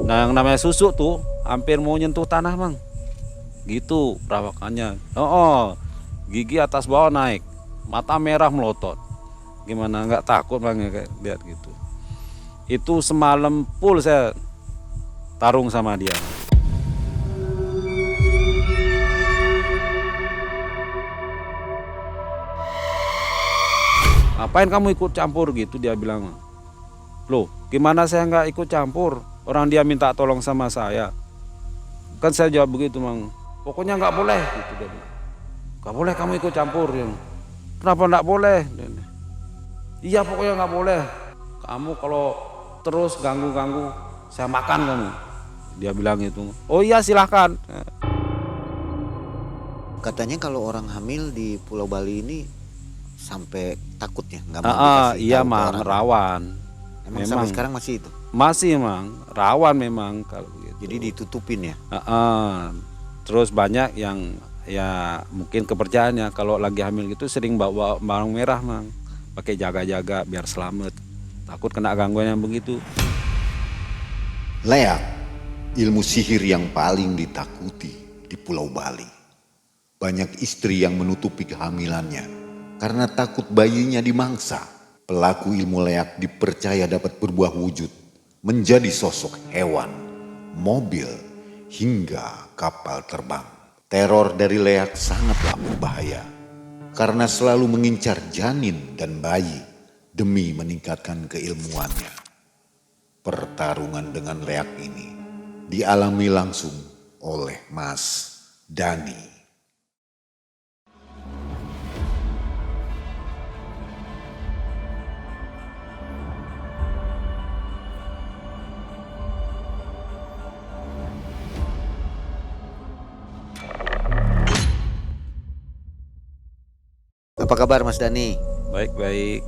Nah yang namanya susuk tuh hampir mau nyentuh tanah bang. Gitu perawakannya. Oh, gigi atas bawah naik, mata merah melotot. Gimana nggak takut bang ya kayak lihat gitu. Itu semalam full saya tarung sama dia. Ngapain kamu ikut campur gitu dia bilang. Loh gimana saya nggak ikut campur, orang dia minta tolong sama saya. Kan saya jawab begitu bang, pokoknya nggak boleh gitu dia bilang. Nggak boleh kamu ikut campur ya. Kenapa nggak boleh? Iya pokoknya nggak boleh, kamu kalau terus ganggu-ganggu saya makan kamu, dia bilang itu. Oh iya silahkan. Katanya kalau orang hamil di Pulau Bali ini sampai takut ya, nggak mau dikasih Iya tahu ke mang, orang. rawan. Emang Memang sampai sekarang masih itu. masih mang, rawan memang kalau gitu. Jadi ditutupin ya. Terus banyak yang ya mungkin kepercayaannya kalau lagi hamil gitu sering bawa bawang merah mang, pakai jaga-jaga biar selamat, takut kena gangguan yang begitu. Leak, ilmu sihir yang paling ditakuti di Pulau Bali. Banyak istri yang menutupi kehamilannya karena takut bayinya dimangsa. Pelaku ilmu leak dipercaya dapat berbuah wujud menjadi sosok hewan, mobil, hingga kapal terbang. Teror dari leak sangatlah berbahaya karena selalu mengincar janin dan bayi demi meningkatkan keilmuannya. Pertarungan dengan leak ini dialami langsung oleh Mas Dani. Apa kabar Mas Dani? Baik-baik.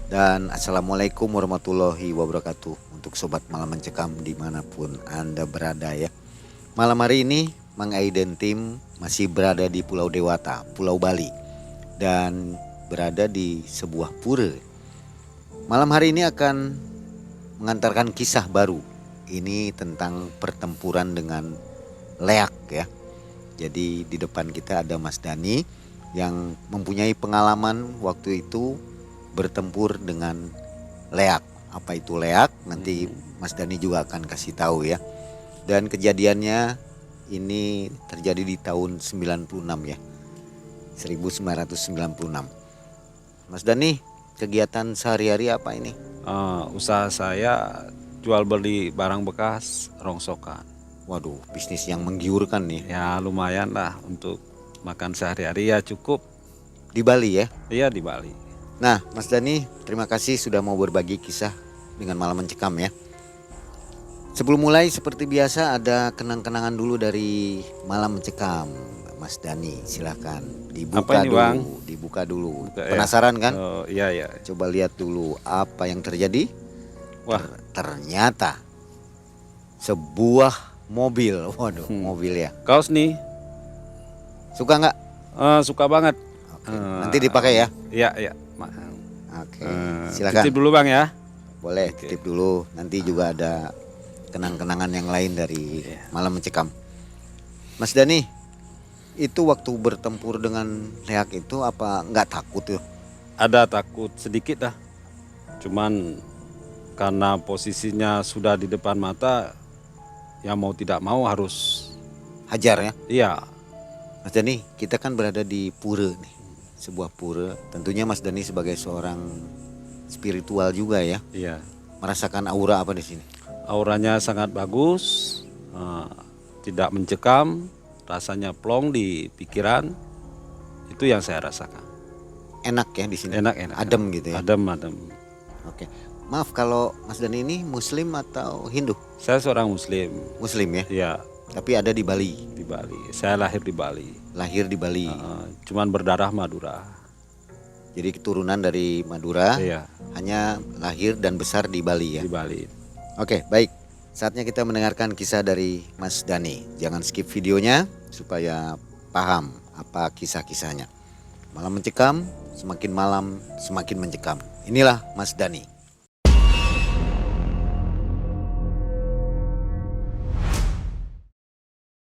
Dan Assalamualaikum warahmatullahi wabarakatuh untuk Sobat Malam Mencekam dimanapun Anda berada ya. Malam hari ini Mang Aiden Tim masih berada di Pulau Dewata, Pulau Bali. Dan berada di sebuah pura. Malam hari ini akan mengantarkan kisah baru. Ini tentang pertempuran dengan leak ya. Jadi di depan kita ada Mas Dani yang mempunyai pengalaman waktu itu bertempur dengan leak. Apa itu leak? Nanti Mas Dani juga akan kasih tahu ya. Dan kejadiannya ini terjadi di tahun 96 ya. 1996. Mas Dani, kegiatan sehari-hari apa ini? Usaha saya jual beli barang bekas rongsokan. Waduh, bisnis yang menggiurkan nih. Ya lumayan lah untuk makan sehari-hari ya cukup. Di Bali ya? Iya di Bali. Nah Mas Dani, terima kasih sudah mau berbagi kisah dengan Malam Mencekam ya. Sebelum mulai seperti biasa ada kenang-kenangan dulu dari Malam Mencekam. Mas Dani silahkan dibuka Apa ini, dulu, Bang? dibuka dulu. Buka, ya. Penasaran kan? Oh iya ya. Coba lihat dulu apa yang terjadi. Wah. Ternyata sebuah mobil. Waduh, mobil ya. Kaos nih. Suka nggak? Suka banget. Oke, nanti dipakai ya. Iya iya. Oke, silakan. Titip dulu bang ya. Boleh Oke. titip dulu. Nanti juga ada kenang-kenangan yang lain dari Malam Mencekam. Mas Dani, itu waktu bertempur dengan leak itu apa nggak takut tuh? Ada takut sedikit dah. Cuman karena posisinya sudah di depan mata, ya mau tidak mau harus Hajar ya. iya. Mas Dani, kita kan berada di pura nih. Sebuah pura. Tentunya Mas Dani sebagai seorang spiritual juga ya. Iya. Merasakan aura apa di sini? Auranya sangat bagus, tidak mencekam, rasanya plong di pikiran. Itu yang saya rasakan. Enak ya di sini. Enak. Adem gitu ya. Adem. Oke. Maaf kalau Mas Dani ini Muslim atau Hindu? Saya seorang Muslim. Muslim ya. Iya, Tapi ada di Bali. di Bali. Saya lahir di Bali. Lahir di Bali. Cuman berdarah Madura. Jadi keturunan dari Madura. Iya, Hanya lahir dan besar di Bali ya. di Bali. Oke, baik. Saatnya kita mendengarkan kisah dari Mas Dani. Jangan skip videonya supaya paham apa kisah-kisahnya. Malam Mencekam, semakin malam semakin mencekam. Inilah Mas Dani.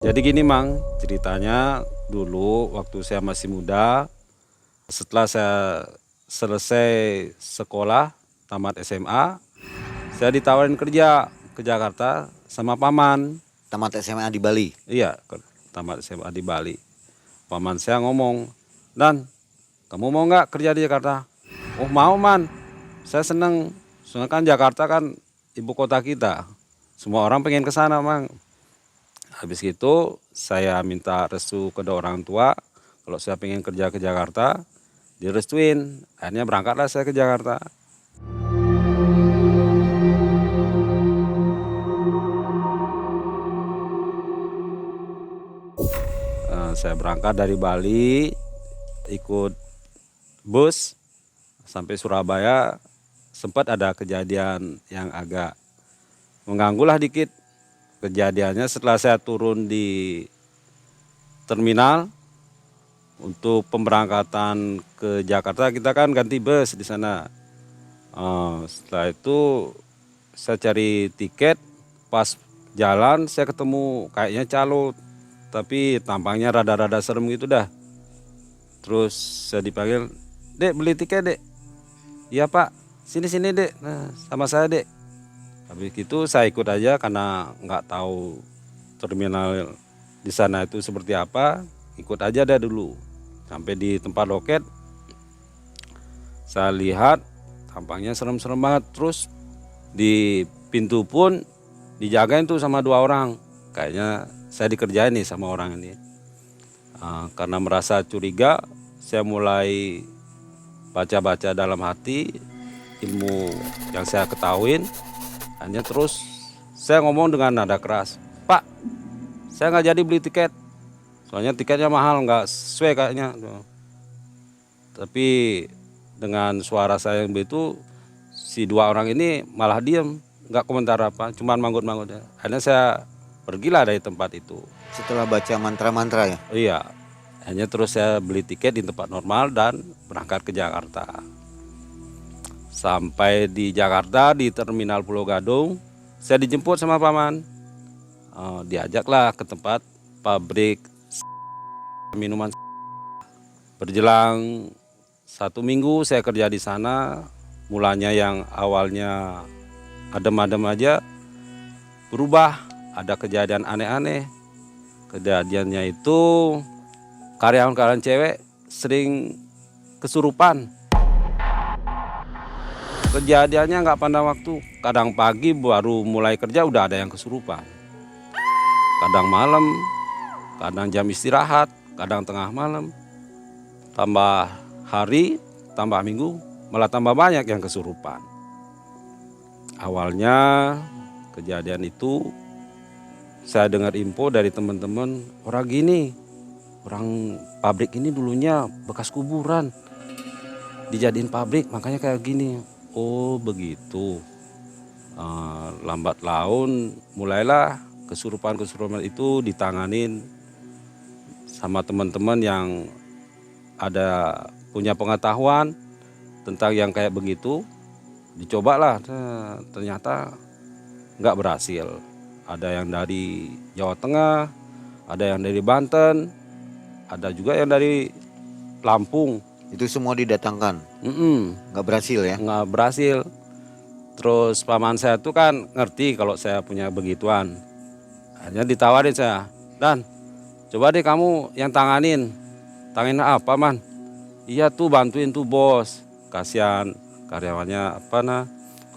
Jadi gini Mang, ceritanya dulu waktu saya masih muda, setelah saya selesai sekolah, tamat SMA, saya ditawarin kerja ke Jakarta sama paman. Tamat SMA di Bali. Iya, tamat SMA di Bali. Paman saya ngomong, Dan, kamu mau nggak kerja di Jakarta? Oh mau man, saya seneng. Soalnya kan Jakarta kan ibu kota kita. Semua orang pengen ke sana Mang. Habis itu saya minta restu ke orang tua. Kalau saya pengen kerja ke Jakarta, direstuin. Akhirnya berangkatlah saya ke Jakarta. Saya berangkat dari Bali, ikut bus sampai Surabaya. Sempat ada kejadian yang agak mengganggu lah dikit. Kejadiannya setelah saya turun di terminal untuk pemberangkatan ke Jakarta, kita kan ganti bus di sana. Setelah itu saya cari tiket, pas jalan saya ketemu kayaknya calo, tapi tampangnya rada-rada serem gitu dah. Terus saya dipanggil, Dek beli tiket dek. Iya Pak, sini dek, nah, sama saya dek. Habis itu saya ikut aja karena nggak tahu terminal di sana itu seperti apa, ikut aja dah dulu. Sampai di tempat loket, saya lihat tampaknya serem-serem banget. Terus di pintu pun dijagain tuh sama 2 orang. Kayaknya saya dikerjain nih sama orang ini. Karena merasa curiga, saya mulai baca-baca dalam hati ilmu yang saya ketahuin. Hanya terus saya ngomong dengan nada keras, Pak, saya nggak jadi beli tiket. Soalnya tiketnya mahal, nggak sesuai kayaknya. Tapi dengan suara saya yang begitu, si 2 orang ini malah diem, nggak komentar apa, cuman manggut-manggut. Akhirnya saya pergilah dari tempat itu. Setelah baca mantra-mantra ya? Iya, hanya terus saya beli tiket di tempat normal dan berangkat ke Jakarta. Sampai di Jakarta di Terminal Pulau Gadung, saya dijemput sama paman. Diajaklah ke tempat pabrik minuman. Berjelang 1 minggu saya kerja di sana. Mulanya yang awalnya adem-adem aja berubah, ada kejadian aneh-aneh. Kejadiannya itu karyawan-karyawan cewek sering kesurupan. Kejadiannya nggak pandang waktu, kadang pagi baru mulai kerja udah ada yang kesurupan. Kadang malam, kadang jam istirahat, kadang tengah malam. Tambah hari, tambah minggu, malah tambah banyak yang kesurupan. Awalnya kejadian itu saya dengar info dari teman-teman, orang gini, orang pabrik ini dulunya bekas kuburan, dijadiin pabrik makanya kayak gini. Oh begitu. Lambat laun mulailah kesurupan-kesurupan itu ditanganin sama teman-teman yang ada punya pengetahuan tentang yang kayak begitu. Dicobalah, ternyata nggak berhasil. Ada yang dari Jawa Tengah, ada yang dari Banten, ada juga yang dari Lampung. Itu semua didatangkan? Nggak berhasil ya? Nggak berhasil. Terus paman saya tuh kan ngerti kalau saya punya begituan. Hanya ditawarin saya, Dan, coba deh kamu yang tanganin. Tanganin apa man? Iya tuh bantuin tuh bos. Kasihan karyawannya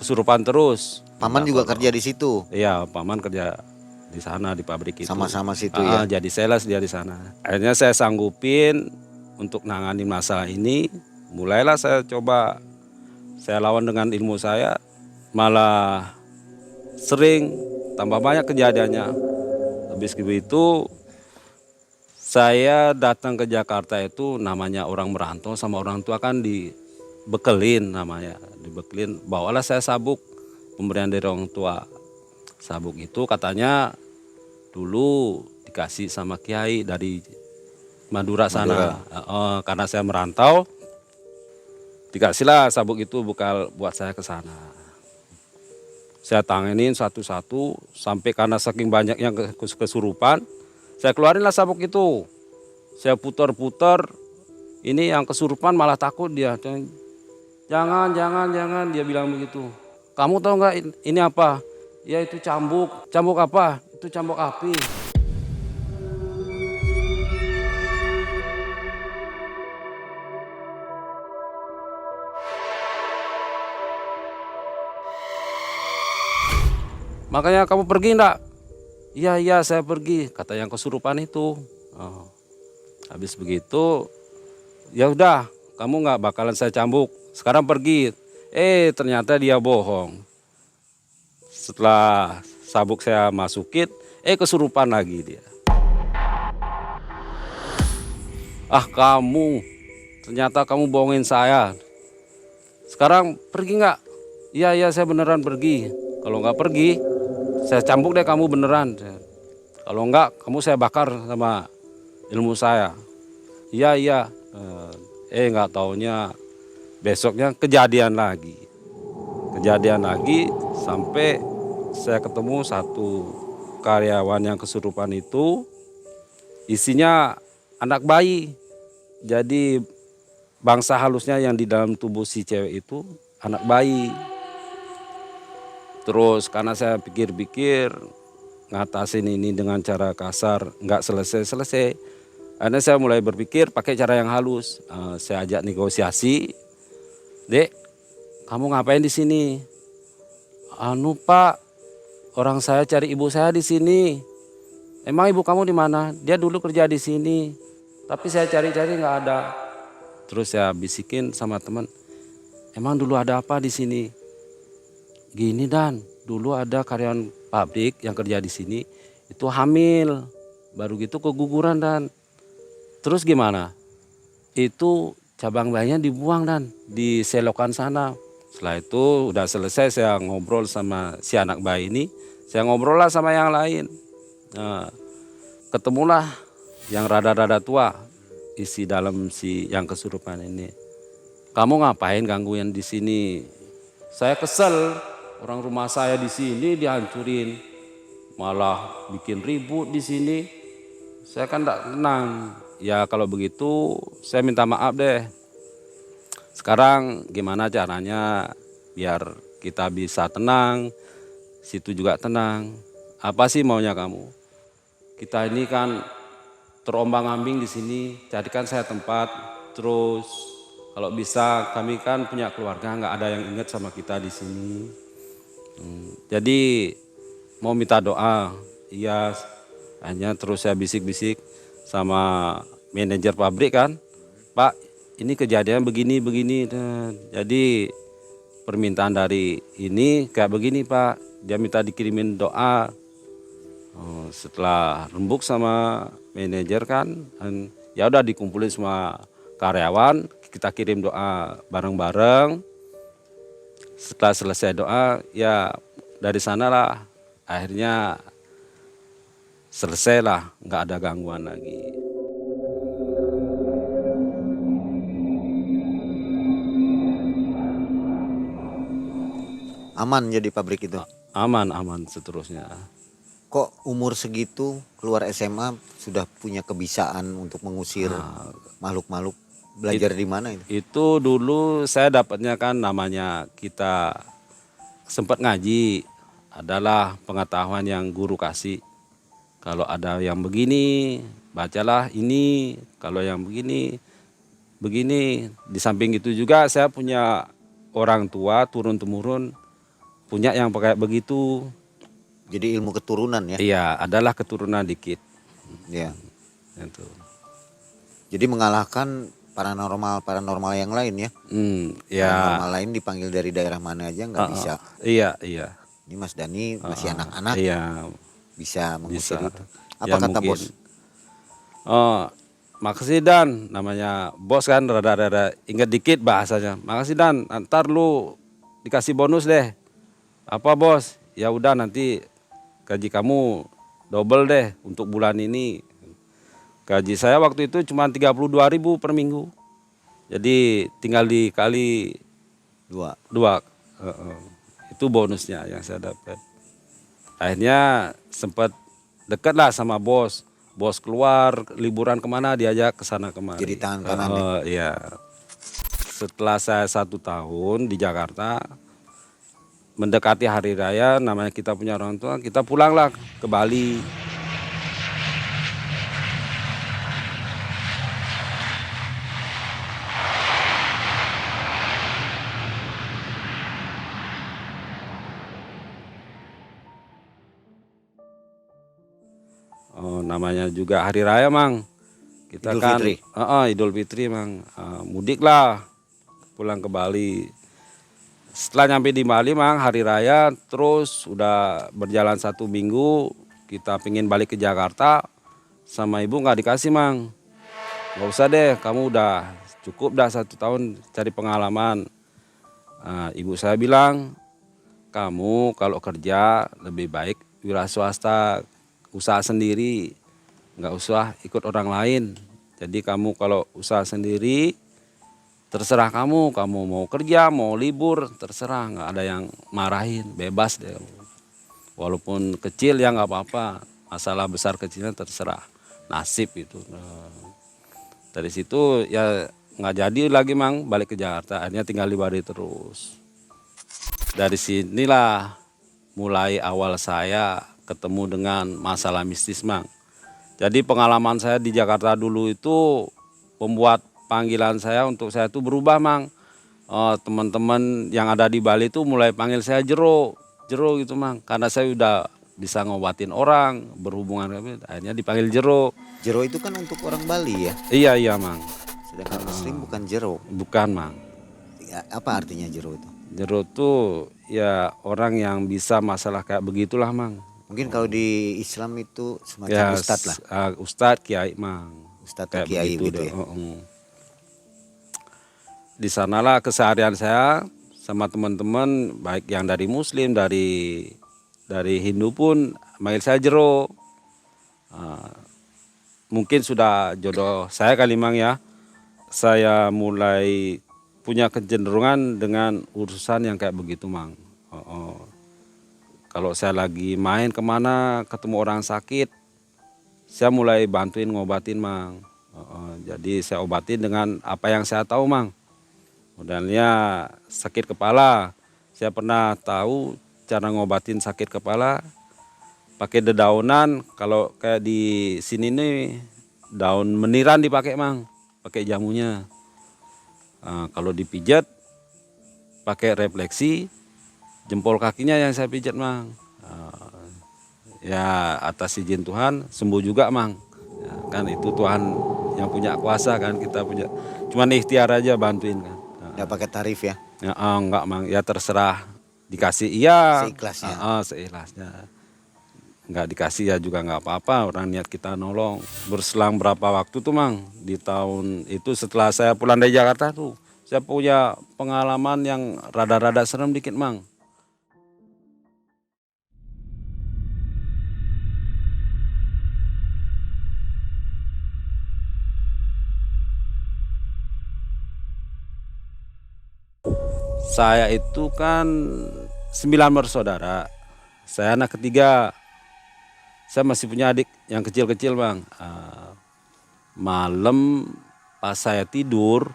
kesurupan terus. Paman juga kerja di situ? Iya, paman kerja di sana di pabrik itu. Sama-sama situ ya? Jadi sales dia di sana. Akhirnya saya sanggupin untuk nanganin masalah ini. Mulailah saya coba, saya lawan dengan ilmu saya. Malah sering tambah banyak kejadiannya. Habis itu saya datang ke Jakarta itu namanya orang merantau sama orang tua kan dibekelin namanya. Dibekelin, bawalah saya sabuk pemberian dari orang tua. Sabuk itu katanya dulu dikasih sama kiai dari Madura sana. Karena saya merantau, dikasihlah sabuk itu bekal buat saya ke sana. Saya tanganin satu-satu sampai karena saking banyaknya kesurupan, Saya keluarin lah sabuk itu. Saya putar-putar. Ini yang kesurupan malah takut dia. Jangan, dia bilang begitu. Kamu tahu nggak ini apa? Ya itu cambuk. Cambuk apa? Itu cambuk api. Makanya kamu pergi enggak? Iya saya pergi, kata yang kesurupan itu. Oh. Habis begitu, ya udah, kamu nggak bakalan saya cambuk. Sekarang pergi. Ternyata dia bohong. Setelah sabuk saya masukin, kesurupan lagi dia. Ah kamu, ternyata kamu bohongin saya. Sekarang pergi nggak? Iya saya beneran pergi. Kalau nggak pergi, saya cambuk deh kamu beneran. Kalau enggak, kamu saya bakar sama ilmu saya. Iya. Nggak taunya besoknya kejadian lagi. Sampai saya ketemu satu karyawan yang kesurupan itu. Isinya anak bayi. Jadi bangsa halusnya yang di dalam tubuh si cewek itu anak bayi. Terus karena saya pikir-pikir ngatasin ini dengan cara kasar nggak selesai. Akhirnya saya mulai berpikir pakai cara yang halus. Saya ajak negosiasi. Dek, kamu ngapain di sini? Anu Pak, orang saya cari ibu saya di sini. Emang ibu kamu di mana? Dia dulu kerja di sini. Tapi saya cari-cari nggak ada. Terus saya bisikin sama teman. Emang dulu ada apa di sini? Gini Dan, dulu ada karyawan pabrik yang kerja di sini itu hamil, baru gitu keguguran Dan. Terus gimana? Itu cabang bayinya dibuang Dan di selokan sana. Setelah itu udah selesai saya ngobrol sama si anak bayi ini, saya ngobrol lah sama yang lain. Nah, ketemulah yang rada-rada tua isi dalam si yang kesurupan ini. Kamu ngapain gangguin di sini? Saya kesel. Orang rumah saya di sini dihancurin, malah bikin ribut di sini. Saya kan tidak tenang. Ya kalau begitu saya minta maaf deh. Sekarang gimana caranya biar kita bisa tenang, situ juga tenang. Apa sih maunya kamu? Kita ini kan terombang-ambing di sini. Carikan saya tempat. Terus kalau bisa kami kan punya keluarga, nggak ada yang ingat sama kita di sini. Jadi mau minta doa, iya. Hanya terus saya bisik-bisik sama manajer pabrik kan, Pak ini kejadian begini. Jadi permintaan dari ini kayak begini Pak, dia minta dikirimin doa. Setelah rembuk sama manajer kan, ya udah dikumpulin semua karyawan, kita kirim doa bareng-bareng. Setelah selesai doa, ya dari sanalah akhirnya selesai lah, nggak ada gangguan lagi. Aman jadi pabrik itu. Aman seterusnya. Kok umur segitu keluar SMA sudah punya kebisaan untuk mengusir makhluk-makhluk? Belajar di mana itu? Itu dulu saya dapatnya kan namanya kita sempat ngaji, adalah pengetahuan yang guru kasih. Kalau ada yang begini, bacalah ini. Kalau yang begini. Di samping itu juga saya punya orang tua turun-temurun punya yang pakai begitu. Jadi ilmu keturunan ya? Iya, adalah keturunan dikit. Ya. Itu. Jadi mengalahkan paranormal yang lain ya? Ya. Paranormal lain dipanggil dari daerah mana aja nggak bisa. Iya. Ini Mas Dani masih anak-anak. Iya. Bisa mengusir Bisa. itu. Apa Ya, kata mungkin. bos? Makasih Dan, namanya bos kan rada-rada inget dikit bahasanya. Makasih Dan, ntar lu dikasih bonus deh. Apa bos? Ya udah nanti gaji kamu double deh untuk bulan ini. Gaji saya waktu itu cuma 32.000 per minggu. Jadi tinggal dikali dua. Itu bonusnya yang saya dapat. Akhirnya sempat dekat lah sama bos. bos keluar liburan kemana diajak ke sana kemari. Jadi tangan kanan ya? Iya. Setelah saya 1 tahun di Jakarta, mendekati hari raya, namanya kita punya orang tua, kita pulanglah ke Bali. Namanya juga hari raya, Mang. Kita Idul kan Fitri? Idul Fitri, Mang. Mudik lah pulang ke Bali. Setelah nyampe di Bali, Mang, hari raya, terus udah berjalan 1 minggu, kita pingin balik ke Jakarta, sama ibu nggak dikasih, Mang. Nggak usah deh, kamu udah cukup dah 1 tahun cari pengalaman. Ibu saya bilang, kamu kalau kerja lebih baik wira swasta, usaha sendiri, nggak usah ikut orang lain. Jadi kamu kalau usaha sendiri, terserah kamu mau kerja, mau libur, terserah, nggak ada yang marahin, bebas deh. Walaupun kecil ya nggak apa-apa, masalah besar kecilnya terserah, nasib itu. Dari situ ya nggak jadi lagi, Mang, balik ke Jakarta, akhirnya tinggal di Bali terus. Dari sinilah mulai awal saya ketemu dengan masalah mistis, Mang. Jadi pengalaman saya di Jakarta dulu itu membuat panggilan saya untuk saya itu berubah, Mang. Teman-teman yang ada di Bali itu mulai panggil saya Jero gitu, Mang. Karena saya udah bisa ngobatin orang, berhubungan, akhirnya dipanggil Jero. Jero itu kan untuk orang Bali ya. Iya, Mang. Sedangkan Muslim bukan jero. Bukan, Mang. Ya, apa artinya jero itu? Jero tuh ya orang yang bisa masalah kayak begitulah, Mang. Mungkin kalau di Islam itu semacam Ya, ustadz lah. Ustadz, kiai, Mang. Ustadz Kayak atau kiai begitu gitu deh. ya. Di sanalah keseharian saya sama teman-teman, baik yang dari Muslim, dari Hindu pun manggil saya Jero. Mungkin sudah jodoh saya kali, Mang, ya. Saya mulai punya kecenderungan dengan urusan yang kayak begitu, Mang. Kalau saya lagi main kemana ketemu orang sakit, saya mulai bantuin ngobatin, Mang. Jadi saya obatin dengan apa yang saya tahu, Mang. Modelnya sakit kepala, saya pernah tahu cara ngobatin sakit kepala pakai dedaunan. Kalau kayak di sini nih daun meniran dipakai, Mang, pakai jamunya. Kalau dipijat pakai refleksi, jempol kakinya yang saya pijat, Mang. Ya atas izin Tuhan sembuh juga, Mang. Ya, kan itu Tuhan yang punya kuasa, kan kita punya cuman ikhtiar aja bantuin, kan. Nggak pakai tarif ya. Ya, enggak, Mang, ya terserah, dikasih iya, Seikhlasnya. Seikhlasnya. Enggak dikasih ya juga enggak apa-apa, orang niat kita nolong. Berselang berapa waktu tuh, Mang, di tahun itu setelah saya pulang dari Jakarta tuh, saya punya pengalaman yang rada-rada serem dikit, Mang. Saya itu kan 9 bersaudara. Saya anak ketiga. Saya masih punya adik yang kecil-kecil, Bang. Malam pas saya tidur,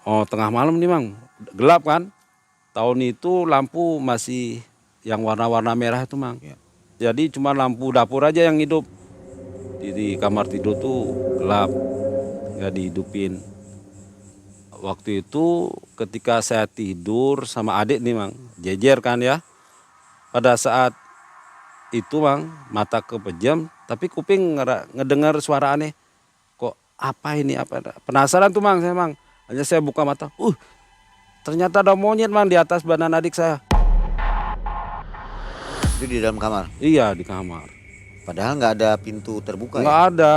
tengah malam nih, Bang, gelap kan. Tahun itu lampu masih yang warna-warna merah itu, Bang. Ya. Jadi cuma lampu dapur aja yang hidup. Di kamar tidur tuh gelap, nggak dihidupin. Waktu itu ketika saya tidur sama adik nih, Bang, jejer kan ya. Pada saat itu, Bang, mata kepejam tapi kuping ngedengar suara aneh. Kok apa ini, apa? Penasaran tuh, Bang, saya, Bang. Hanya saya buka mata. Ternyata ada monyet, Bang, di atas badan adik saya. Itu di dalam kamar. Iya, di kamar. Padahal nggak ada pintu terbuka Nggak ya. ada.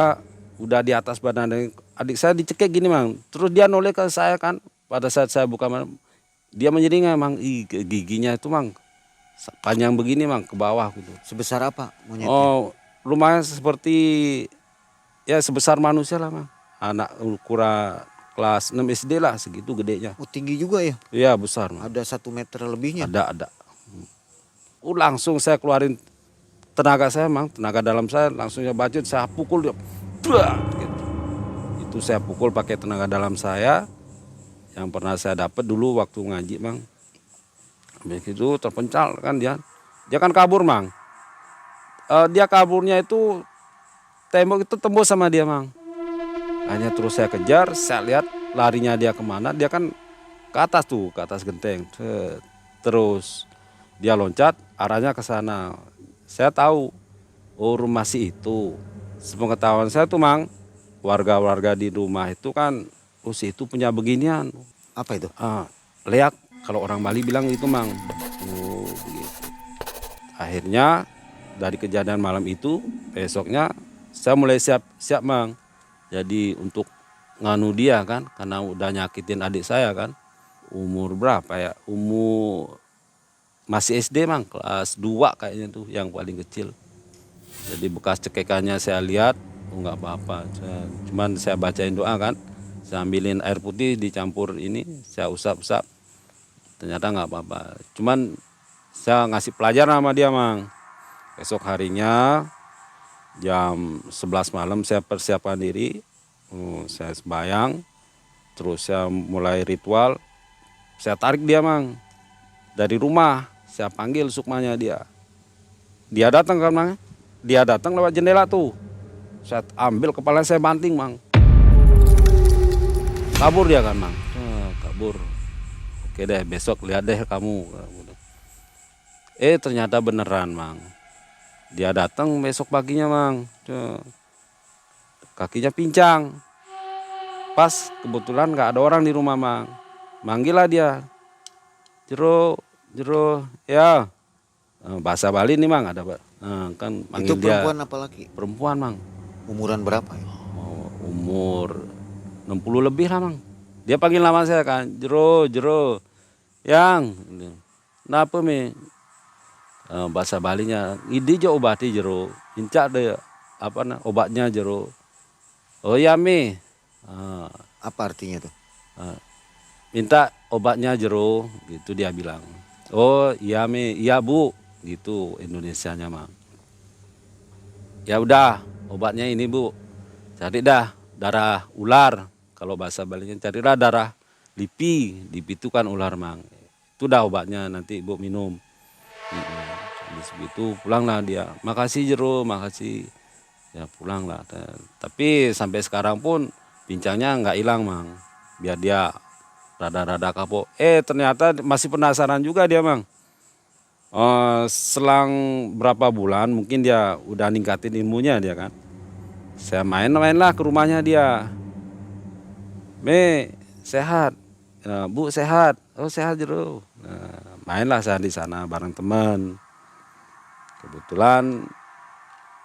Udah di atas badan adik saya, dicekik gini, Bang. Terus dia noleh ke saya kan. Pada saat saya buka, dia menyeringah, Bang. Giginya itu, Bang, panjang begini, Bang, ke bawah gitu. Sebesar apa monyetnya? Lumayan seperti ya sebesar manusia lah, Bang. Anak ukuran kelas 6 SD lah, segitu gedenya. Oh, tinggi juga ya. Iya, besar, Bang. Ada 1 meter lebihnya. Ada. Langsung saya keluarin tenaga saya mang, tenaga dalam saya langsung saya bacot, saya pukul dia. Brak, gitu. Itu saya pukul pakai tenaga dalam saya yang pernah saya dapat dulu waktu ngaji mang. Habis itu terpencal kan dia. Dia kan kabur mang. Dia kaburnya itu tembok itu tembus sama dia mang. Hanya terus saya kejar, saya lihat larinya dia kemana. Dia kan ke atas tuh, ke atas genteng. Terus dia loncat, arahnya ke sana. Saya tahu, oh rumah si itu. Sepengetahuan saya tuh mang, warga-warga di rumah itu kan, oh si itu punya beginian. Apa itu? Leak, kalau orang Bali bilang itu mang. Oh begitu. Akhirnya dari kejadian malam itu, besoknya saya mulai siap mang. Jadi untuk nganu dia kan, karena udah nyakitin adik saya kan. Umur berapa ya? Umur masih SD mang, kelas 2 kayaknya tuh yang paling kecil. Jadi bekas cekekannya saya lihat, oh nggak apa-apa. Cuman saya bacain doa kan, saya ambilin air putih dicampur ini, saya usap-usap. Ternyata nggak apa-apa. Cuman saya ngasih pelajaran sama dia mang. Besok harinya jam 11 malam saya persiapkan diri, saya sembahyang, terus saya mulai ritual, saya tarik dia mang dari rumah, saya panggil sukmanya dia. Dia datang kan mang, dia datang lewat jendela tuh, saya ambil kepala saya banting mang, kabur dia kan mang, kabur. Oke deh besok lihat deh kamu. Ternyata beneran mang. Dia datang besok paginya mang, kakinya pincang. Pas kebetulan nggak ada orang di rumah mang, manggil lah dia, Jero, ya. Bahasa Bali nih mang ada kan manggil Itu dia. perempuan apa laki? Perempuan mang. Umuran berapa ya? Umur 60 lebih lah mang. Dia panggil nama saya kan, Jero, yang, kenapa mi? Bahasa Balinya, ini jo obati Jero, incak deh obatnya Jero. Oh ya mi, Apa artinya tuh? minta obatnya Jero, gitu dia bilang. Oh iya mi, iya bu, gitu Indonesianya mang. Ya udah, obatnya ini bu, cari dah darah ular. Kalau bahasa Balinya carilah darah lipi itu kan ular mang. Itu dah obatnya nanti ibu minum. Habis begitu pulanglah dia. Makasih Jero, makasih. Ya pulanglah. Tapi sampai sekarang pun pincangnya nggak hilang mang. Biar dia rada-rada kapok. Ternyata masih penasaran juga dia mang. Selang berapa bulan mungkin dia udah ningkatin ilmunya dia kan. Saya main-mainlah ke rumahnya dia. Sehat. Bu sehat. Oh sehat Jero. Mainlah saya di sana bareng teman. Kebetulan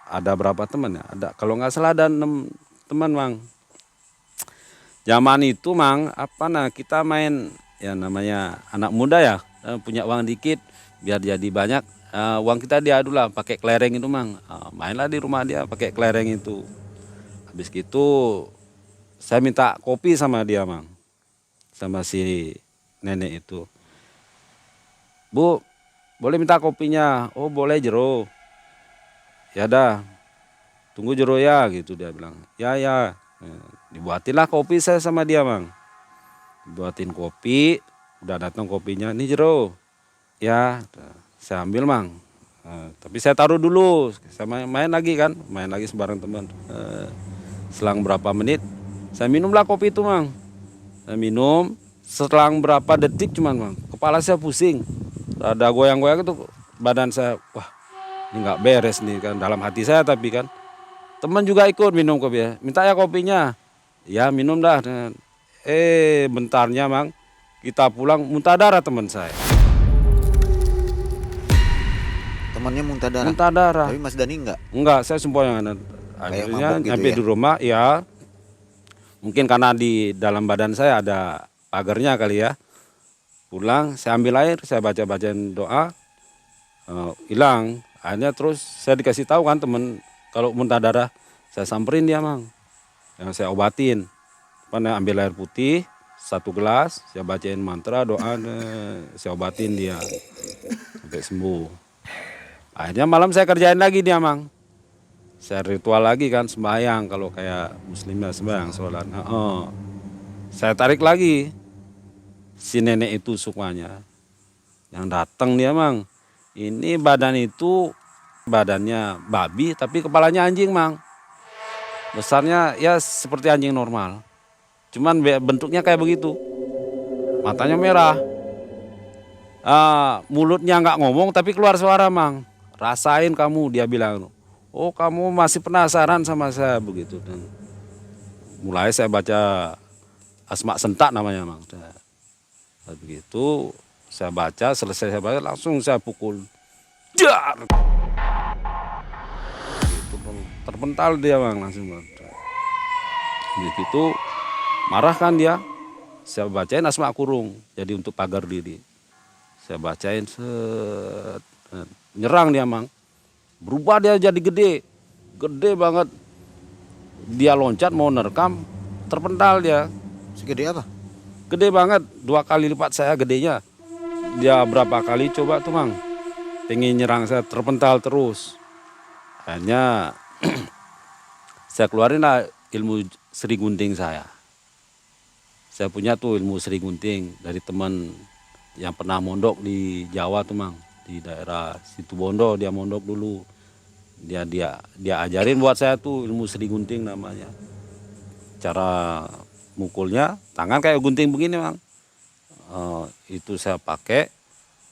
ada berapa teman ya? Ada kalau nggak salah ada 6 teman mang. Zaman itu mang kita main ya namanya anak muda ya, punya uang dikit biar jadi banyak, uang kita diadu lah pakai kelereng itu mang. Mainlah di rumah dia pakai kelereng itu. Habis gitu saya minta kopi sama dia mang, sama si nenek itu. Bu, boleh minta kopinya? Oh boleh Jero. Ya dah, tunggu Jero ya gitu dia bilang. Ya. Dibuatinlah kopi saya sama dia mang. Dibuatin kopi, udah datang kopinya. Nih Jero. Ya, saya ambil mang. Tapi saya taruh dulu, saya main lagi kan, main lagi sebareng teman. Selang berapa menit, saya minumlah kopi itu mang. Saya minum, selang berapa detik cuman mang, kepala saya pusing. Ada goyang-goyang itu badan saya, wah ini nggak beres nih kan dalam hati saya tapi kan. Teman juga ikut minum kopi ya, minta ya kopinya. Ya minum dah. Bentarnya mang, kita pulang muntah darah teman saya. Temannya muntah darah? Muntah darah. Tapi Mas Dani enggak? Enggak, saya sempoyongan. Akhirnya gitu sampai ya? di rumah ya. Mungkin karena di dalam badan saya ada pagarnya kali ya. Pulang, saya ambil air, saya baca-bacain doa, hilang. Akhirnya terus saya dikasih tahu kan temen, kalau muntah darah, saya samperin dia mang. Yang saya obatin. Ambil air putih, 1 gelas, saya bacain mantra, doa, saya obatin dia. Sampai sembuh. Akhirnya malam saya kerjain lagi dia mang. Saya ritual lagi kan sembahyang kalau kayak muslimnya sembahyang sholat. Saya tarik lagi si nenek itu sukmanya. Yang datang dia mang. Ini badan itu badannya babi tapi kepalanya anjing mang. Besarnya ya seperti anjing normal. Cuman bentuknya kayak begitu. Matanya merah. Mulutnya nggak ngomong tapi keluar suara mang. Rasain kamu dia bilang. Oh kamu masih penasaran sama saya begitu. Dan mulai saya baca Asma Sentak namanya mang. Begitu saya baca, selesai saya baca langsung saya pukul. Jar! Itu terpental dia bang langsung. Begitu marah kan dia. Saya bacain Asma Kurung jadi untuk pagar diri. Saya bacain set, nyerang dia mang. Berubah dia jadi gede. Gede banget. Dia loncat mau nerekam, terpental dia. Segede apa? Gede banget, 2 kali lipat saya gedenya. Dia berapa kali coba tuh mang. Pengen nyerang saya, terpental terus. Akhirnya saya keluarin lah ilmu Sri Gunting saya. Saya punya tuh ilmu Sri Gunting dari teman yang pernah mondok di Jawa tuh mang. Di daerah Situbondo dia mondok dulu. Dia ajarin buat saya tuh ilmu Sri Gunting namanya. Cara mukulnya tangan kayak gunting begini mang. Itu saya pakai,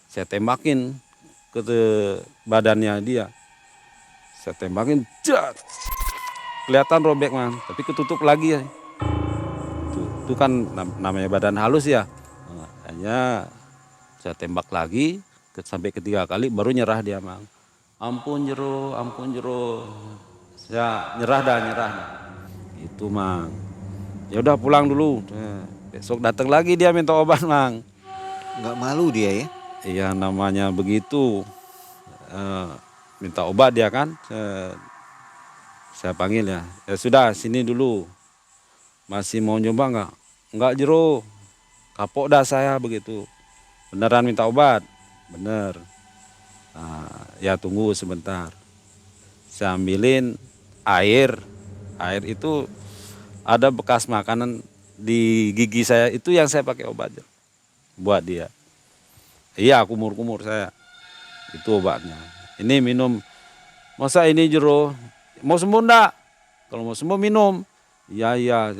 saya tembakin ke badannya dia. Saya tembakin, jar. Kelihatan robek mang, tapi ketutup lagi ya. Itu kan namanya badan halus ya. Hanya saya tembak lagi sampai ketiga kali baru nyerah dia mang. Ampun Jero, ampun Jero. Saya nyerah dah. Itu mang. Ya udah pulang dulu. Besok datang lagi dia minta obat mang. Nggak malu dia ya? Iya namanya begitu. Minta obat dia kan. Saya panggil ya. Ya sudah sini dulu. Masih mau nyoba nggak? Nggak Jero. Kapok dah saya begitu. Beneran minta obat? Bener. Ya tunggu sebentar. Saya ambilin air. Air itu ada bekas makanan di gigi saya. Itu yang saya pakai obat buat dia. Iya kumur-kumur saya. Itu obatnya. Ini minum. Masa ini Jero? Mau sembuh enggak? Kalau mau sembuh minum. Iya.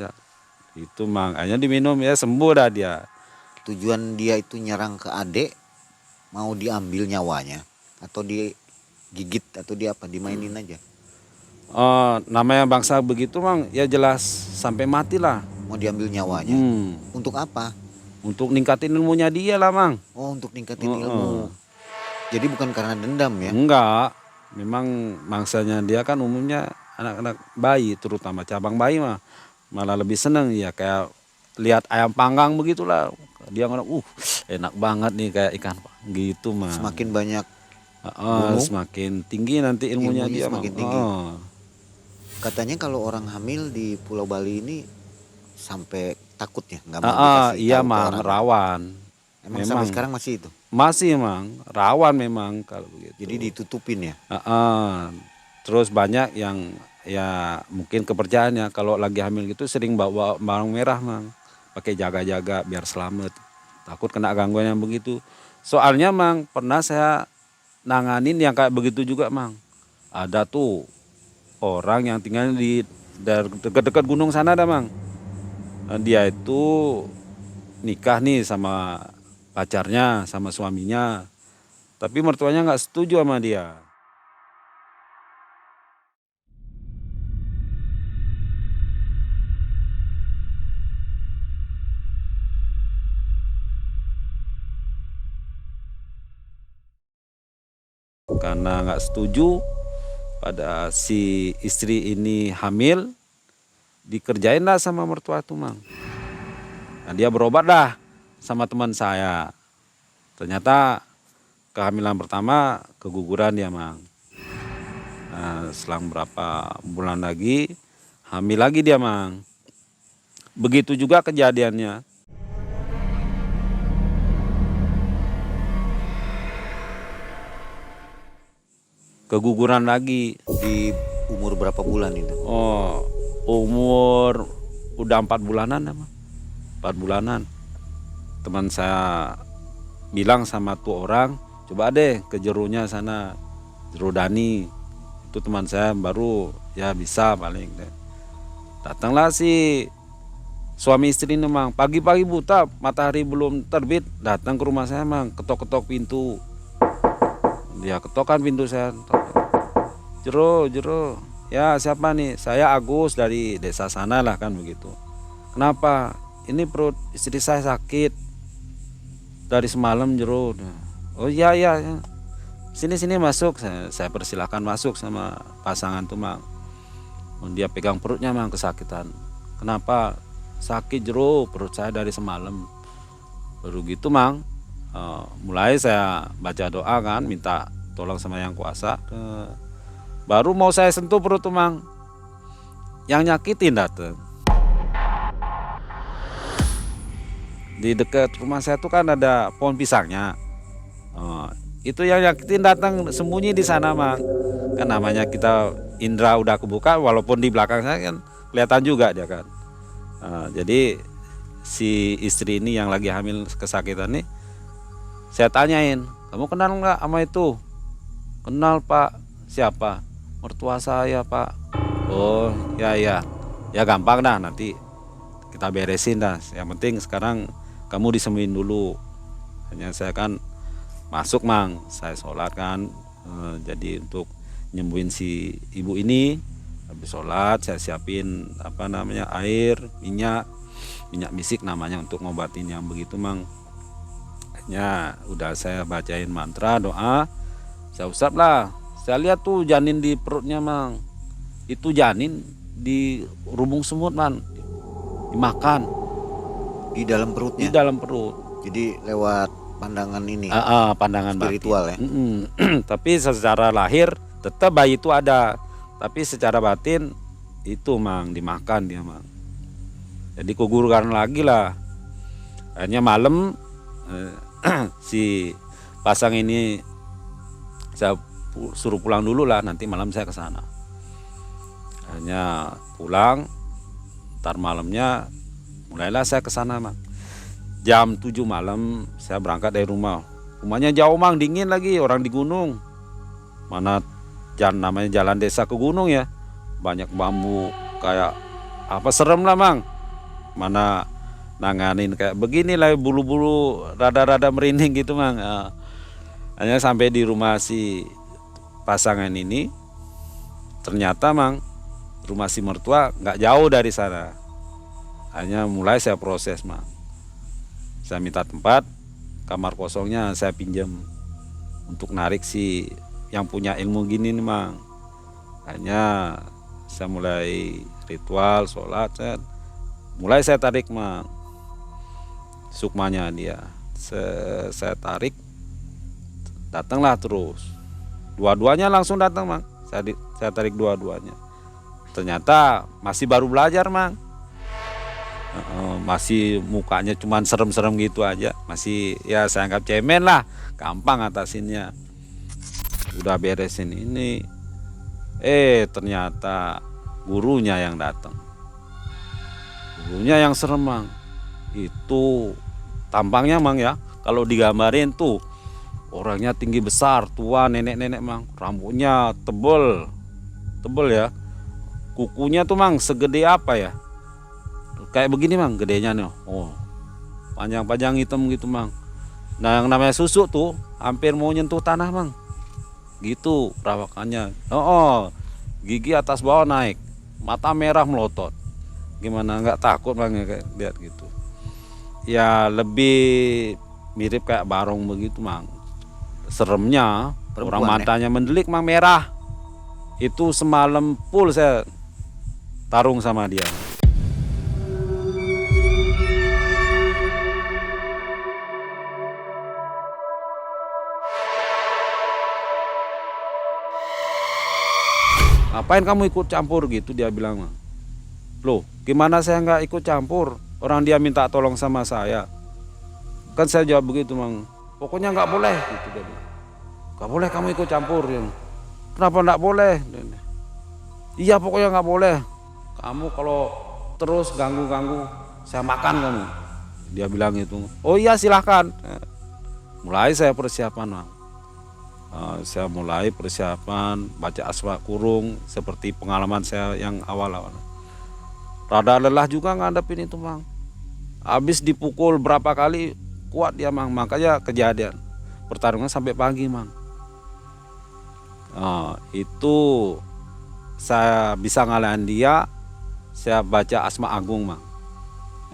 Itu makanya diminum ya sembuh dah dia. Tujuan dia itu nyerang ke adik, mau diambil nyawanya atau digigit atau di apa, dimainin aja. Namanya bangsa begitu mang ya jelas sampai mati lah. Mau diambil nyawanya. Untuk apa? Untuk ningkatin ilmunya dia lah mang. Oh, untuk ningkatin ilmu. Jadi bukan karena dendam ya? Enggak, memang mangsanya dia kan umumnya anak-anak bayi, terutama cabang bayi mah malah lebih seneng ya kayak lihat ayam panggang begitulah. Dia ngomong, enak banget nih kayak ikan gitu mah. Semakin banyak semakin tinggi nanti ilmunya dia semakin tinggi. Katanya kalau orang hamil di Pulau Bali ini sampai takut ya, nggak mau dikasih iya tahu ke mang orang. rawan. Memang sampai sekarang masih itu. Masih mang rawan memang kalau begitu. Jadi ditutupin ya. Terus banyak yang ya mungkin kepercayaannya kalau lagi hamil gitu sering bawa bawang merah mang. Pakai jaga-jaga biar selamat. Takut kena gangguan yang begitu. Soalnya mang pernah saya nanganin yang kayak begitu juga mang. Ada tuh orang yang tinggal di dekat-dekat gunung sana dah mang. Dia itu nikah nih sama pacarnya, sama suaminya. Tapi mertuanya nggak setuju sama dia. Karena nggak setuju pada si istri ini hamil, dikerjain lah sama mertua tuh mang. Nah, dia berobat dah sama teman saya. Ternyata kehamilan pertama keguguran dia mang. Nah, selang berapa bulan lagi hamil lagi dia mang. Begitu juga kejadiannya. keguguran lagi. Di umur berapa bulan itu? Oh, umur udah 4 bulanan ya, Bang. 4 bulanan. Teman saya bilang sama tuh orang, coba deh ke jerunya sana, Jeru Dani. Itu teman saya baru ya bisa paling deh. Datanglah si suami istri ini, Mang. Pagi-pagi buta, matahari belum terbit, datang ke rumah saya, Mang. Ketok-ketok pintu. Dia ketokkan pintu saya. Jero. Ya siapa nih? Saya Agus dari desa sana lah kan begitu. Kenapa? Ini perut istri saya sakit dari semalam, Jero. Oh iya. Sini masuk. Saya persilahkan masuk sama pasangan tuh, Mang. Dia pegang perutnya, Mang, kesakitan. Kenapa? Sakit, Jero, perut saya dari semalam. Baru gitu, Mang. Mulai saya baca doa kan, minta tolong sama Yang Kuasa. Baru mau saya sentuh perut tuh, Mang, yang nyakitin dateng. Di dekat rumah saya tuh kan ada pohon pisangnya. Itu yang nyakitin datang sembunyi di sana, Mang. Kan namanya kita indra udah kebuka, walaupun di belakang saya kan kelihatan juga dia kan. Jadi si istri ini yang lagi hamil kesakitan nih, saya tanyain, kamu kenal nggak sama itu? Kenal, Pak. Siapa? Mertua saya, Pak. Oh ya, gampang dah, nanti kita beresin dah. Yang penting sekarang kamu disembuhin dulu. Hanya saya kan masuk, Mang, saya sholat kan, jadi untuk nyembuhin si ibu ini. Habis sholat saya siapin air, minyak misik namanya untuk ngobatin yang begitu, Mang. Hanya udah saya bacain mantra doa, saya usap lah. Saya lihat tuh janin di perutnya, Mang. Itu janin di rubung semut, Man, dimakan Di dalam perutnya. di dalam perut. Jadi lewat pandangan ini. Pandangan spiritual batin. ya. Tapi secara lahir tetap bayi itu ada, tapi secara batin itu, Mang, dimakan dia, Mang. Jadi keguguran lagi lah. Akhirnya malam si pasang ini saya suruh pulang dulu lah, nanti malam saya ke sana. Akhirnya pulang, ntar malamnya mulailah saya ke sana, Mang. Jam 7 malam saya berangkat dari rumah. Rumahnya jauh, Mang, dingin lagi, orang di gunung. Mana namanya jalan desa ke gunung ya, banyak bambu, kayak apa, serem lah, Mang. Mana nanganin kayak begini lah, bulu-bulu rada-rada merinding gitu, Mang. Hanya sampai di rumah si pasangan ini, ternyata, Mang, rumah si mertua nggak jauh dari sana. Hanya mulai saya proses, Mang. Saya minta tempat, kamar kosongnya saya pinjam untuk narik si yang punya ilmu gini nih, Mang. Hanya saya mulai ritual sholat, mulai saya tarik, Mang, sukmanya dia. Saya tarik, datanglah terus. Dua-duanya langsung datang, Mang. Saya tarik dua-duanya. Ternyata masih baru belajar, Mang. Masih mukanya cuman serem-serem gitu aja. Masih ya saya anggap cemen lah, gampang atasinnya. Udah beresin ini, ternyata gurunya yang datang. Gurunya yang serem, Mang. Itu tampangnya, Mang, ya, kalau digambarin tuh orangnya tinggi besar, tua, nenek-nenek, Mang. Rambutnya tebel ya. Kukunya tuh, Mang, segede apa ya? Kayak begini, Mang, gedenya nih. Oh, panjang-panjang hitam gitu, Mang. Nah, yang namanya susuk tuh hampir mau nyentuh tanah, Mang. Gitu perawakannya. Gigi atas bawah naik, mata merah melotot. Gimana nggak takut, Mang, ya, kayak lihat gitu. Ya lebih mirip kayak barong begitu, Mang. Seremnya Perempuan, orang matanya mendelik, Mang, merah. Itu semalam full saya tarung sama dia. Ngapain kamu ikut campur gitu, dia bilang, Mang. Loh, gimana saya nggak ikut campur? Orang dia minta tolong sama saya. Kan saya jawab begitu, Mang. Pokoknya nggak boleh gitu, dia bilang. Nggak boleh kamu ikut campur. Kenapa enggak boleh? Iya pokoknya nggak boleh. Kamu kalau terus ganggu-ganggu, saya makan kamu. Dia bilang gitu. Oh iya silahkan. Mulai saya persiapan, Bang. Saya mulai persiapan baca asma kurung seperti pengalaman saya yang awal-awal. Rada lelah juga ngadepin itu, Bang. Habis dipukul berapa kali kuat dia, Bang. Makanya kejadian pertarungan sampai pagi, Bang. Itu saya bisa ngalahin dia. Saya baca asma agung, Bang,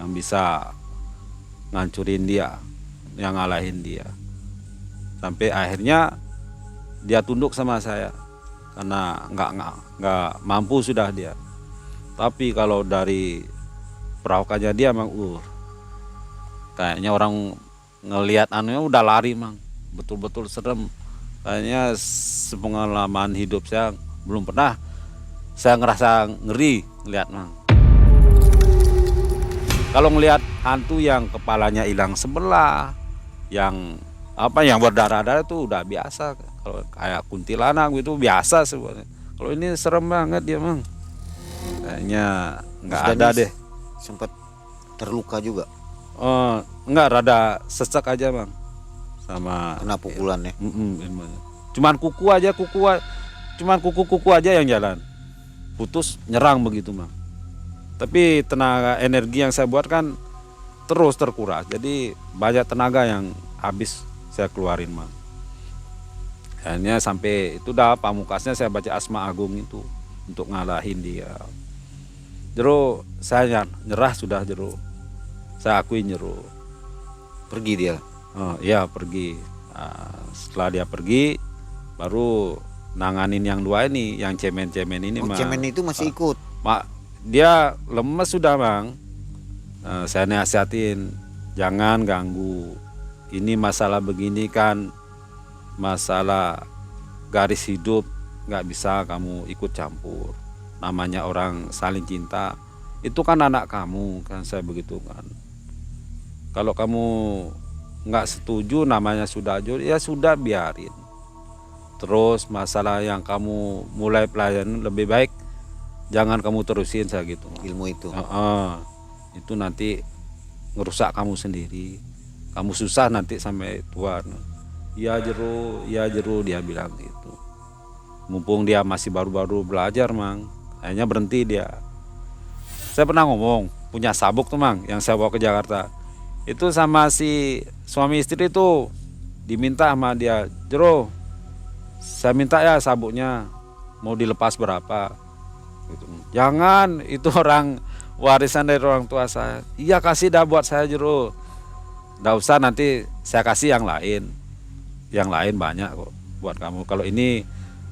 yang bisa ngancurin dia, yang ngalahin dia. Sampai akhirnya dia tunduk sama saya karena nggak mampu sudah dia. Tapi kalau dari perawakannya dia, Mang, kayaknya orang ngelihat anunya udah lari, Mang. Betul-betul serem. Kayaknya sepengalaman hidup saya belum pernah saya ngerasa ngeri ngelihat, Mang. Kalau ngelihat hantu yang kepalanya hilang sebelah, yang berdarah-darah itu udah biasa. Kalau kayak kuntilanak itu biasa sebenarnya. Kalau ini serem banget dia, Mang. Kayaknya nggak ada deh. Sempat terluka juga. Enggak, rada sesek aja, Bang. Sama Kena pukulan ya. Cuman kuku aja yang jalan. Putus nyerang begitu, Bang. Tapi tenaga energi yang saya buat kan terus terkuras. Jadi banyak tenaga yang habis saya keluarin, Bang. Akhirnya sampai itu dah pamukasnya saya baca asma agung itu untuk ngalahin dia. Jero saya nyerah sudah, Jero. Saya akui nyerah. Pergi dia. Iya pergi. Setelah dia pergi, baru nanganin yang dua ini, yang cemen-cemen ini. Cemen itu masih ikut. Dia lemes sudah, Bang. Saya nasihatin, jangan ganggu. Ini masalah begini kan, masalah garis hidup, nggak bisa kamu ikut campur. Namanya orang saling cinta, itu kan anak kamu kan, saya begitu kan. Kalau kamu nggak setuju, namanya sudah jodoh, ya sudah biarin. Terus masalah yang kamu mulai pelajaran lebih baik jangan kamu terusin, saya gitu. Ilmu itu. Itu nanti ngerusak kamu sendiri. Kamu susah nanti sampai tua. Ya jeru dia bilang gitu. Mumpung dia masih baru-baru belajar, Mang. Akhirnya berhenti dia. Saya pernah ngomong, punya sabuk tuh, Mang, yang saya bawa ke Jakarta. Itu sama si suami istri itu diminta sama dia, Jero, saya minta ya sabuknya, mau dilepas berapa gitu. Jangan, itu orang warisan dari orang tua saya. Iya kasih dah buat saya, Jero. Nggak usah, nanti saya kasih yang lain. Yang lain banyak kok buat kamu. Kalau ini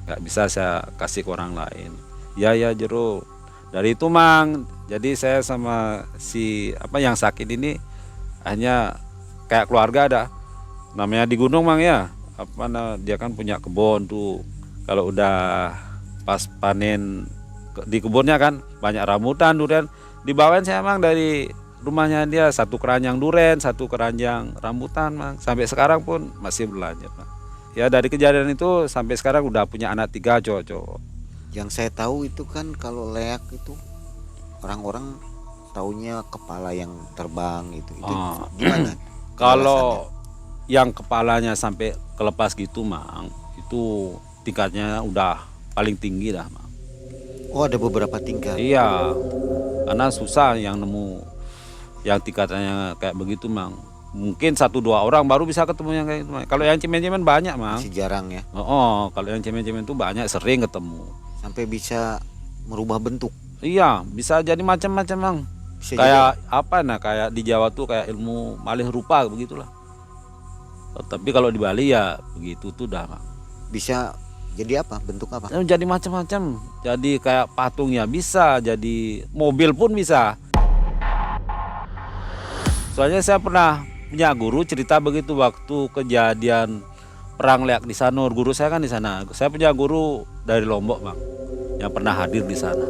nggak bisa saya kasih ke orang lain. Ya Jero. Dari itu, Mang, jadi saya sama si yang sakit ini hanya kayak keluarga ada. Namanya di gunung, Mang, ya. Dia kan punya kebun tuh. Kalau udah pas panen di kebunnya kan banyak rambutan, durian. Dibawain saya, Mang, dari rumahnya dia satu keranjang duren, satu keranjang rambutan, Mang. Sampai sekarang pun masih berlanjut, Mang. Ya dari kejadian itu sampai sekarang udah punya anak 3 cowok-cowok. Yang saya tahu itu kan kalau leak itu orang-orang taunya kepala yang terbang itu gimana? Kalau yang kepalanya sampai kelepas gitu, Mang, itu tingkatnya udah paling tinggi dah, Mang. Oh, ada beberapa tingkat. Iya, karena susah yang nemu yang tingkatannya kayak begitu, Mang. Mungkin 1-2 orang baru bisa ketemu yang kayak gitu, Mang. Kalau yang cemen-cemen banyak, Mang. Masih jarang ya. Kalau yang cemen-cemen itu banyak, sering ketemu. Sampai bisa merubah bentuk. Iya, bisa jadi macam-macam, Mang. Bisa Kayak kayak di Jawa tuh kayak ilmu malih rupa begitulah. Tapi kalau di Bali ya begitu tuh dah, Mang. Bisa jadi apa? Bentuk apa? Jadi macam-macam. Jadi kayak patung ya bisa, jadi mobil pun bisa. Soalnya saya pernah punya guru cerita begitu waktu kejadian perang Leak di Sanur. Guru saya kan di sana. Saya punya guru dari Lombok, Bang, yang pernah hadir di sana.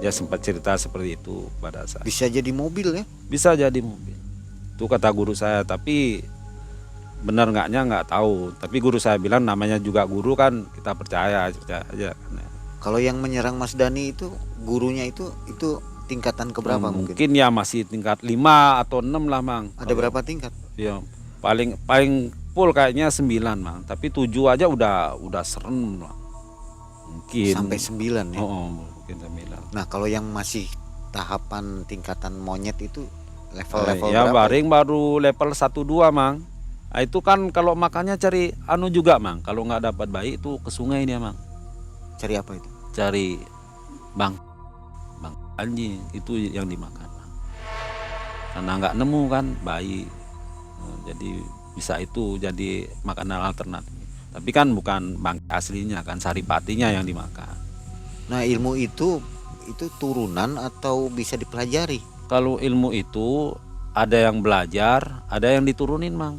Dia sempat cerita seperti itu pada saya. Bisa jadi mobil ya? Bisa jadi mobil. Itu kata guru saya, tapi benar enggaknya nggak tahu. Tapi guru saya bilang namanya juga guru kan kita percaya aja. Kalau yang menyerang Mas Dani itu gurunya itu tingkatan keberapa mungkin? Mungkin ya masih tingkat 5 atau 6 lah Mang. Ada berapa tingkat? Ya, paling full kayaknya 9 Mang. Tapi 7 aja udah serem lah. Mungkin Sampai 9 ya. Mungkin 9. Nah, kalau yang masih tahapan tingkatan monyet itu level-level Ya berapa? baru level 1 2 Mang. Nah, itu kan kalau makannya cari anu juga Mang. Kalau nggak dapat bayi itu ke sungai dia Mang. Cari apa itu? Cari bang anjing itu yang dimakan Mang. Karena nggak nemu kan bayi. Jadi bisa itu jadi makanan alternatif. Tapi kan bukan bangkai aslinya kan, saripatinya yang dimakan. Nah, ilmu itu turunan atau bisa dipelajari? Kalau ilmu itu ada yang belajar, ada yang diturunin Mang.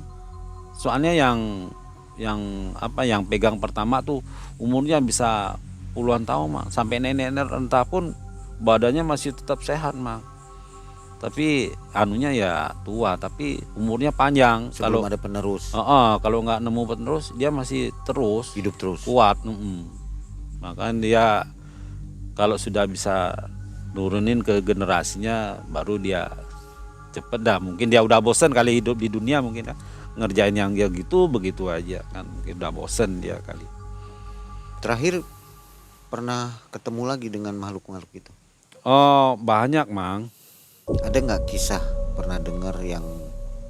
Soalnya yang pegang pertama tuh umurnya bisa puluhan tahun Mang. Sampai nenek-nenek entah pun badannya masih tetap sehat Mang. Tapi anunya ya tua, tapi umurnya panjang. Sebelum Kalau ada penerus. kalau nggak nemu penerus dia masih terus Hidup terus. kuat. Makanya dia kalau sudah bisa nurunin ke generasinya baru dia cepet dah. Mungkin dia udah bosen kali hidup di dunia mungkin ya. Ngerjain yang dia gitu begitu aja kan. Mungkin udah bosen dia kali. Terakhir pernah ketemu lagi dengan makhluk-makhluk itu? Oh banyak Mang. Ada nggak kisah pernah dengar yang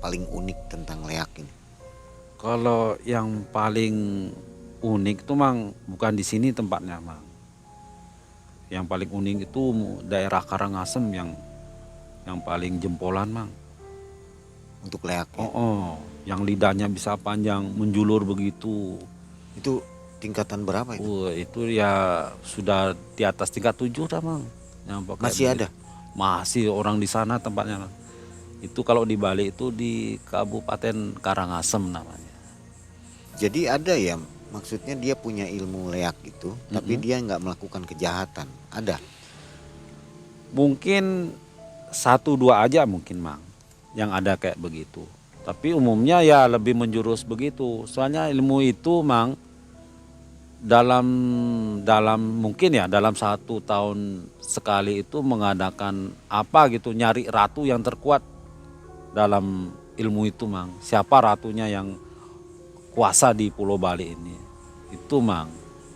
paling unik tentang leak ini? Kalau yang paling unik tuh Mang bukan di sini tempatnya Mang. Yang paling unik itu daerah Karangasem yang paling jempolan Mang. Untuk leak ya? Yang lidahnya bisa panjang menjulur begitu. Itu tingkatan berapa itu? Itu ya sudah di atas tingkat 7 dah Mang. Yang pakai Masih begitu. ada? Masih orang di sana tempatnya. Itu kalau di Bali itu di Kabupaten Karangasem namanya. Jadi ada ya, maksudnya dia punya ilmu leak itu, tapi dia nggak melakukan kejahatan. Ada? Mungkin 1-2 aja mungkin Mang yang ada kayak begitu. Tapi umumnya ya lebih menjurus begitu. Soalnya ilmu itu Mang dalam mungkin ya dalam 1 tahun sekali itu mengadakan apa gitu, nyari ratu yang terkuat dalam ilmu itu Mang. Siapa ratunya yang kuasa di Pulau Bali ini itu Mang.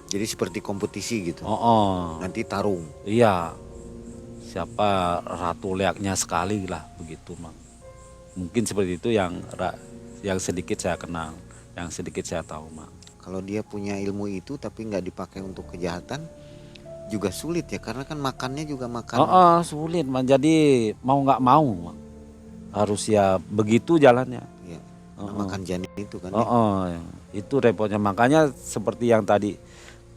Jadi seperti kompetisi gitu. Nanti Nanti tarung. iya, siapa ratu leaknya sekali lah begitu Mang. Mungkin seperti itu yang sedikit saya kenal, yang sedikit saya tahu Mang. Kalau dia punya ilmu itu tapi nggak dipakai untuk kejahatan juga sulit ya, karena kan makannya juga makan. Sulit Mang. Jadi mau nggak mau Mang. Harus ya begitu jalannya. Ya, makan janin itu kan. Itu repotnya. Makanya seperti yang tadi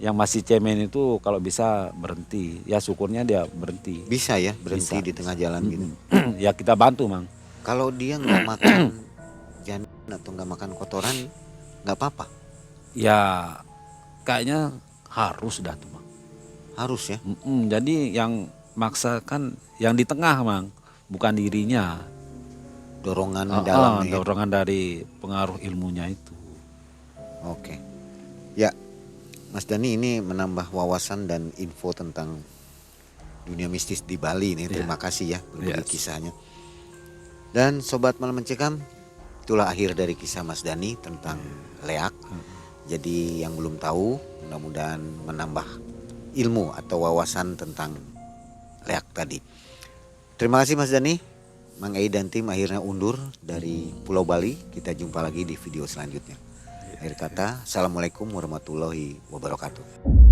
yang masih cemen itu kalau bisa berhenti. Ya syukurnya dia berhenti. Bisa ya berhenti Bisa, di tengah jalan gitu. Ya kita bantu Mang. Kalau dia nggak makan janin atau nggak makan kotoran nggak apa-apa. Ya kayaknya harus dah tuh Mang. Harus ya. Jadi yang maksakan yang di tengah Mang, bukan dirinya. Dorongan dalam ya. Dorongan dari pengaruh ilmunya itu. Oke. Ya, Mas Dani ini menambah wawasan dan info tentang dunia mistis di Bali nih. Terima kasih ya berbagi kisahnya. Dan Sobat Malam Mencekam, itulah akhir dari kisah Mas Dani tentang leak. Jadi yang belum tahu mudah-mudahan menambah ilmu atau wawasan tentang leak tadi. Terima kasih Mas Dani. Mang Ei dan tim akhirnya undur dari Pulau Bali. Kita jumpa lagi di video selanjutnya. Akhir kata, Assalamualaikum warahmatullahi wabarakatuh.